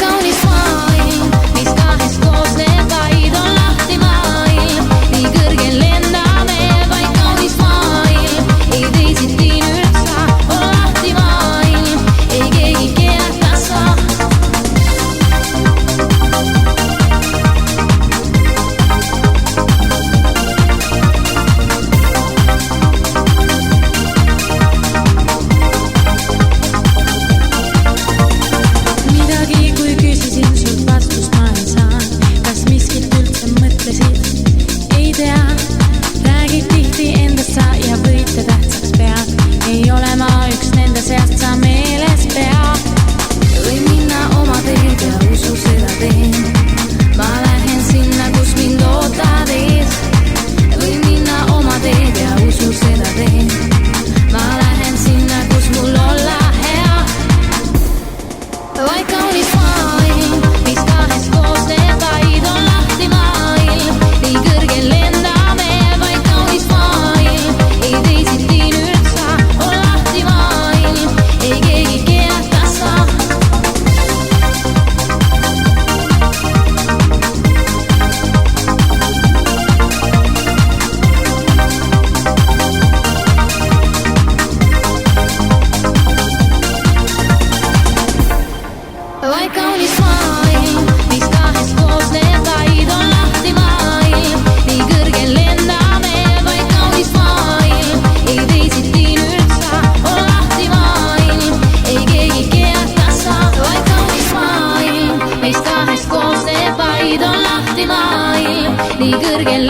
kaunis maailm, mis kahest koosneb vaid, on lahti maailm, nii kõrgel lendame, vaid kaunis maailm, ei teisiti nüüd saa, on lahti maailm, ei keegi keelata saa. Ei ole ma üks nende seast, sa meeles pea. Või minna oma teed ja usu seda teen. Ma lähen sinna, kus mind ootad ees. Või minna oma teed ja usu seda teen. Ma lähen sinna, kus mul olla hea. Vaid kaunis maailm, mis kahest koosneb vaid, on lahti maailm, nii kõrgel lendame, vaid kaunis maailm, ei teisiti nüüd saa. Ei keegi keelata saa. Vaid kaunis maailm, mis kahest koosneb vaid, on lahti maailm, nii kõrgel lendame, vaid kaunis maailm, ei teisiti nüüd saa, on lahti maailm, ei keegi keelata saa. Vaid kaunis maailm, mis kahest koosneb vaid, on lahti maailm, nii kõrgel